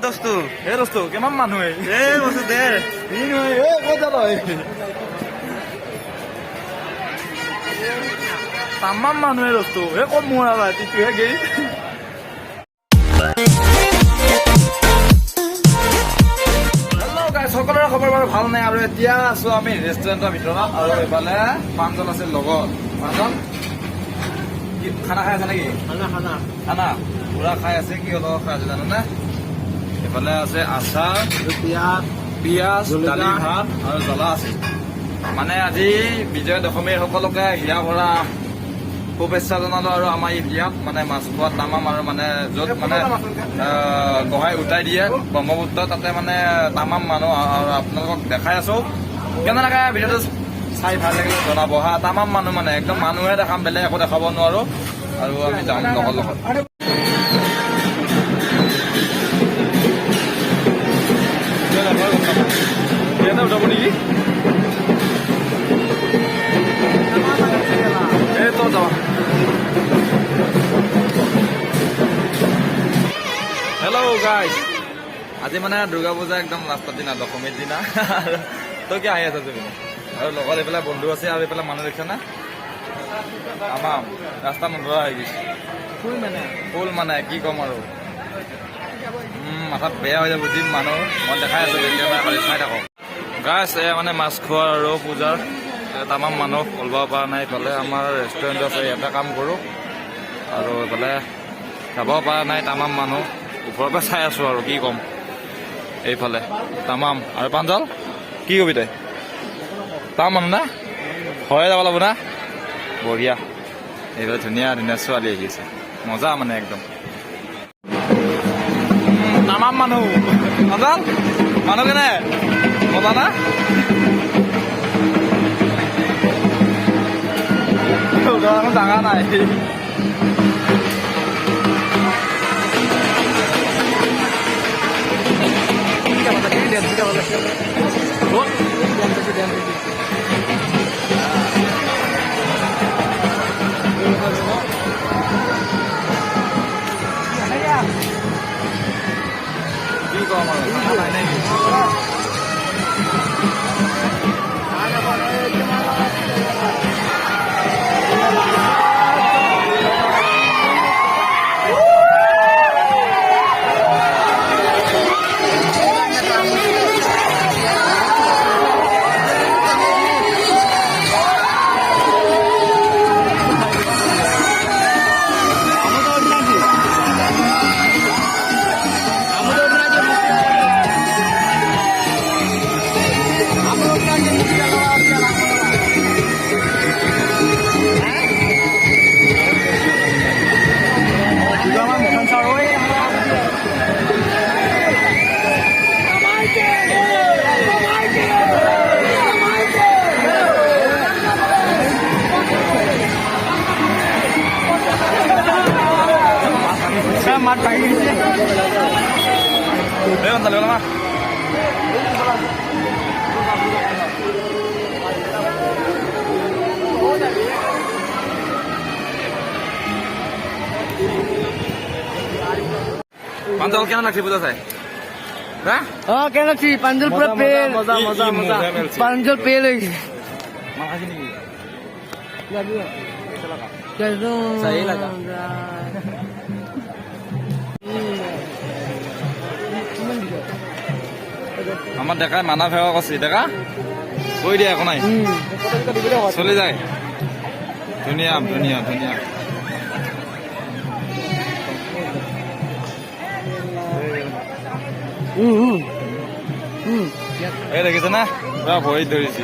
দোস্তু এ দোস্তু কিমান মানুহ এ বস্তু দে তামাম মানুহে দোস্তু এ কম মোৰ ৰাতিটোহে গেই সকলোৰে খবৰ বাৰু ভাল নাই আৰু এতিয়া আছো আমি ৰেষ্টুৰেণ্টৰ ভিতৰত আৰু এইফালে পাঁচজন আছে লগত পাঁচজন খানা খাই আছে নেকি খানা পুৰা খাই আছে কি অলপ খাই আছে জানানে এইফালে আছে আচাৰ পিঁয়াজ দালি ভাত আৰু জ্বলা আছে মানে আজি বিজয়া দশমীৰ সকলোকে হিয়া ভৰা শুভেচ্ছা জনালো আৰু আমাৰ এই বিয়াত মানে মাছ খোৱাত তামাম আৰু মানে য'ত মানে গোহাঁই উঠাই দিয়ে ব্ৰহ্মপুত্ৰ তাতে মানে তামাম মানুহ আৰু আপোনালোকক দেখাই আছো কেনেকৈ ভিডিঅ'টো চাই ভাল লাগিলে জনাব হা তামাম মানুহ মানে একদম মানুহে দেখাম বেলেগ একো দেখাব নোৱাৰো আৰু আমি যাম লগৰ লগত উঠাব নেকি এই তো যাবা হেল্ল' গাইজ আজি মানে দুৰ্গা পূজা একদম লাষ্টৰ দিনা দশমীৰ দিনা তই কি আহি আছ তুমি আৰু লগত এইফালে বন্ধু আছে আৰু এইফালে মানুহ দেখিছা না আমাৰ ৰাস্তা নধৰা হৈ গৈছে ফুল মানে কি ক'ম আৰু মাথাত বেয়া হৈ যাব যি মানুহ মই দেখাই আছো কেতিয়াবা খালি চাই থাকক গাইজ এয়া মানে মাছ খোৱা আৰু পূজাৰ তামাম মানুহ ওলাব পৰা নাই এইফালে আমাৰ ৰেষ্টুৰেণ্ট আছে ইয়াতে কাম কৰোঁ আৰু এইফালে যাব পৰা নাই তামাম মানুহ ওপৰৰ পৰা চাই আছো আৰু কি ক'ম এইফালে তামাম আৰু পাঞ্জল কি কবি তই তাম মানুহ না হয় যাব লাগিব না বঢ়িয়া এইফালে ধুনীয়া ধুনীয়া ছোৱালী আহি আছে মজা মানে একদম তামাম মানুহ পাঞ্জল মানুহ কেনে মজা না জাগা নাই কি কম আৰু নাই নেকি মাত ভাঙি গৈছে পাঞ্জল কেন লাগছে পূজা চাই কেন লাগছি পাঞ্জল পুরা পেল পাঞ্জল পেল আমার দেখায় মানা ফেওয়া করছি দেখা কই দিয়া একো নাই চলে যায় ধুনীয়া ধুনীয়া ধুনীয়া এই দেখিছে না পুৰা ভৰিত ধৰিছে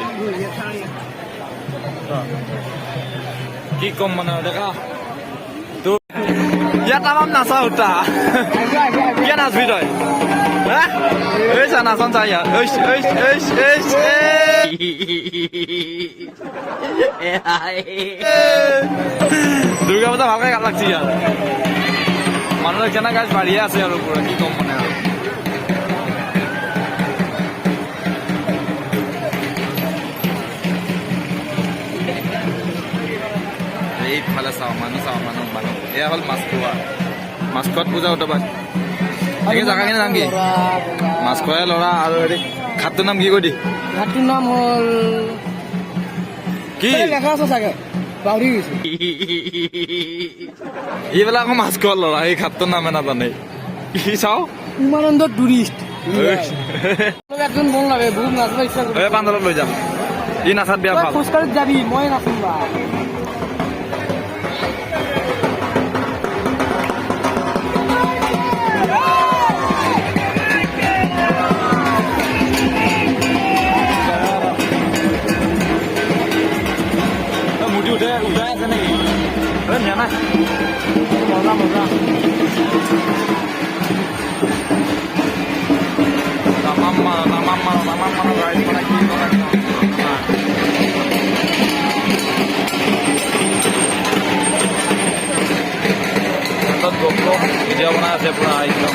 কি কম মানে দেখা ইয়াত তামাম নাচা উঠা কিয় নাচবি তই নাচন চাই দুৰ্গা পূজা ভালকে গাত লাগছি ইয়াত মানুহৰ কেনে গাছ বাঢ়িয়ে আছে আৰু পুৰা কি কম মানে আৰু এইফালে চাওঁ মানুহ এয়া হ'ল মাছ খোৱা মাছ খোৱাত পূজা উঠাবা এই জাগাখিনিৰ নাম কি? মাছখোৱা ল'ৰা আৰু হেৰি ঘাটটোৰ নাম কি কৈ দি? ঘাটটোৰ নাম হ'ল কি লেখা আছে চাগে পাহৰি গৈছো। এইবিলাক আকৌ মাছখোৱা ল'ৰা এই ঘাটটোৰ নামে নাজানে কি চাও উমানন্দ টুৰিষ্ট একজন মন লাগে বহুত নাচবা ইচ্ছা কৰে। এই পাঞ্জালত লৈ যাম ই নাচাত বিয়া ভাল খোজকাঢ়িত যাবি মই নাচিম বা মুটি উঠাই আছে নেকি নিয়া নাই মজা মজা তামাম মানুহ ৰাইজ মানে কি কৰা ভিডিঅ' বনাই আছে পুৰা একদম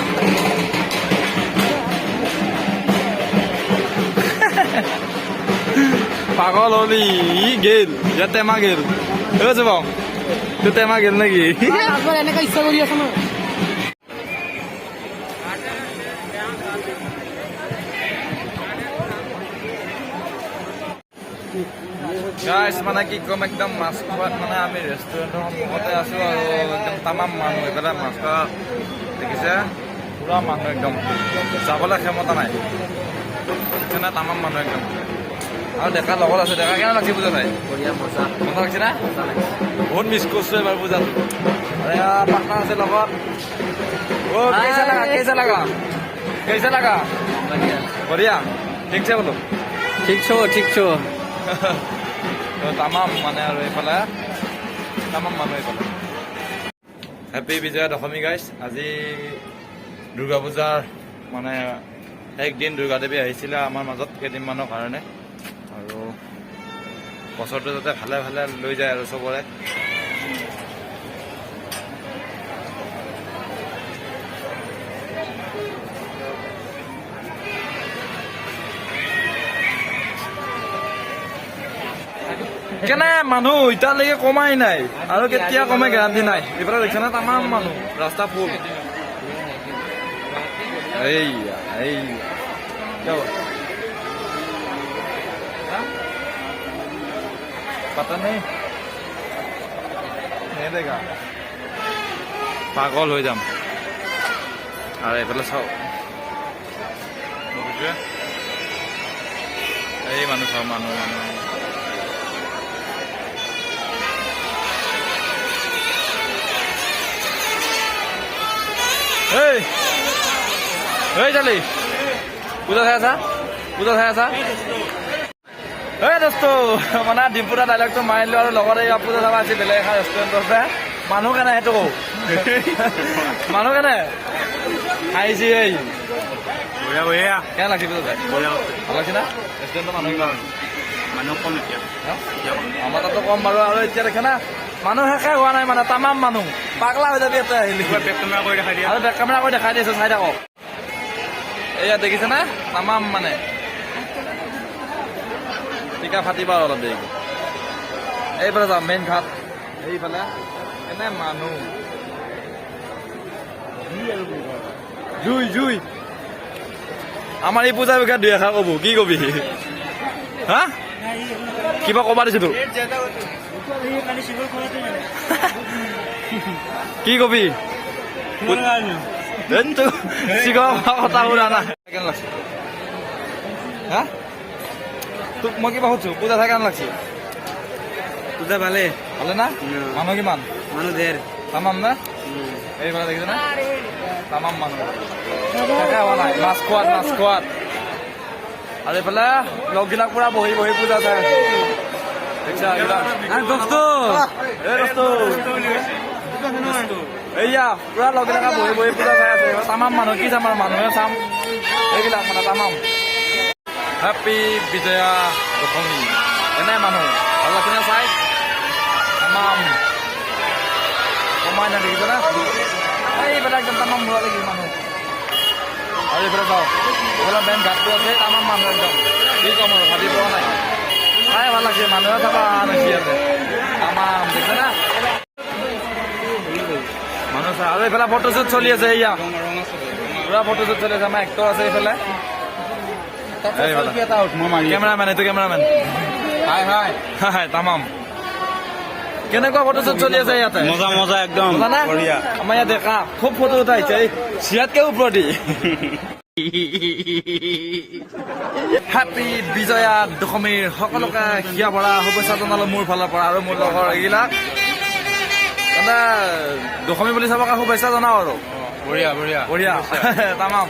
পাগল হলি ই গেল ইয়াত টেমা গেল যুৱক তোৰ টেমা গেল নেকি এনেকা ইচ্ছা কৰি আছ ন গাইছ মানে কি ক'ম একদম মাছ খোৱাত মানে আমি ৰেষ্টুৰেণ্টৰ সন্মুখতে আছোঁ আৰু একদম তামাম মানুহ এইফালে মাছ খোৱা দেখিছে পুৰা মানুহ একদম যাবলৈ ক্ষমতা নাই সেইকাৰণে তামাম মানুহ একদম আৰু ডেকা লগত আছে ডেকা কেনে লাগছে পূজা চাই মজা লাগছে না বহুত মিছ কৰিছোঁ এবাৰ পূজাটো পাৰ্টনাৰ আছে লগত কেইচা লাগা বঢ়িয়া ঠিকছে বোলো ঠিক ছো তামাম মানে আৰু এইফালে তামাম মানুহ এইফালে হেপী বিজয়া দশমী গাইছ আজি দুৰ্গা পূজাৰ মানে একদিন দুৰ্গা দেৱী আহিছিলে আমাৰ মাজত কেইদিনমানৰ কাৰণে আৰু বছৰটো যাতে ভালে ভালে লৈ যায় আৰু চবৰে কেনে মানুহ এতিয়ালৈকে কমাই নাই আৰু কেতিয়া কমে গেৰাণ্টি নাই এইফালে দেখিছে না তামাম মানুহ ৰাস্তা ফুল पता नहीं देगा पागल हो जाम और এইফালে চাও এই মানুহ চাও মানুহ এই চালি পূজা চাই আছা এই দোস্ত মানে ডিম্পুটা ডাইলগটো মাৰিলো আৰু লগতে এই পূজা চাব আছে বেলেগ এখন ৰেষ্টুৰেণ্ট আছে মানুহ কেনে সেইটো কওঁ মানুহ কেনে খাইছি এই কেনে লাগছে পূজা চাই ভাল লাগছে না ৰেষ্টুৰেণ্টৰ মানুহ কম এতিয়া আমাৰ তাতো কম বাৰু আৰু এতিয়া দেখে না মানুহ শেষে হোৱা নাই মানে তামাম মানুহ পাগলা হৈ যাবি ইয়াতে আহিলি বেক কেমেৰা কৰি দেখাই দিয়া আৰু বেক কেমেৰা কৰি দেখাই দিছো চাই থাকক এয়া দেখিছে না তামাম মানে টিকা ফাটিবা অলপ দেৰি এইফালে যাম মেইন ঘাট এইফালে এনে মানুহ জুই আমাৰ এই পূজাৰ বিষয়ে দুই এষাৰ ক'ব কি কবি হা কিবা ক'বা দিছো তোক কি কবি কথা শুনা না কেনে লাগছে হা তোক মই কিবা সুধছো পূজা চাই কেনে লাগছে পূজা ভালে না মানুহ কিমান মানুহ ধেৰ তামাম না এইফালে দেখিছে না তামাম মানুহ হোৱা নাই মাছ খোৱাত আৰু এইফালে লগবিলাক পুৰা বহি পূজা চাই আছে এইয়া পুৰা লগবিলাকে বহি পূজা চাই আছে তামাম মানুহ কি চাম আৰু মানুহে চাম এইবিলাক মানে তামাম হেপী বিজয়া দশমী এনে মানুহ ভাল লাগছে না চাই তামাম কমাই নাই দেখিছে না এইফালে একদম তামাম বুঢ়া লাগিল মানুহ আৰু এইফালে চাওক এইফালে মেইন ঘাটটো আছে তামাম মানুহ একদম কি ক'ম আৰু ভাবি পোৱা নাই চাই ভাল লাগছে মানুহে চাবা নেকি আছে তামাম দেখিছে না মানুহ চাই আৰু এইফালে ফটোশ্বুট চলি আছে এয়া পুৰা ফটো শ্বুট চলি আছে আমাৰ এক্টৰ আছে এইফালে কেমেৰামেন এইটো কেমেৰামেন হাই তামাম কেনেকুৱা ফটো শ্বুট চলি আছে ইয়াতে মজা মজা একদম মজা না? বঢ়িয়া আমাৰ ইয়াত দেখা খুব ফটো উঠাইছে এই চিয়াতকে ওপৰতি হেপী বিজয়া দশমীৰ সকলোকে হিয়া ভৰা শুভেচ্ছা জনালো মোৰ ফালৰ পৰা আৰু মোৰ লগৰ এইবিলাক মানে দশমী বুলি চাবৰ কাৰণে শুভেচ্ছা জনাওঁ আৰু বঢ়িয়া বঢ়িয়া বঢ়িয়া তামাম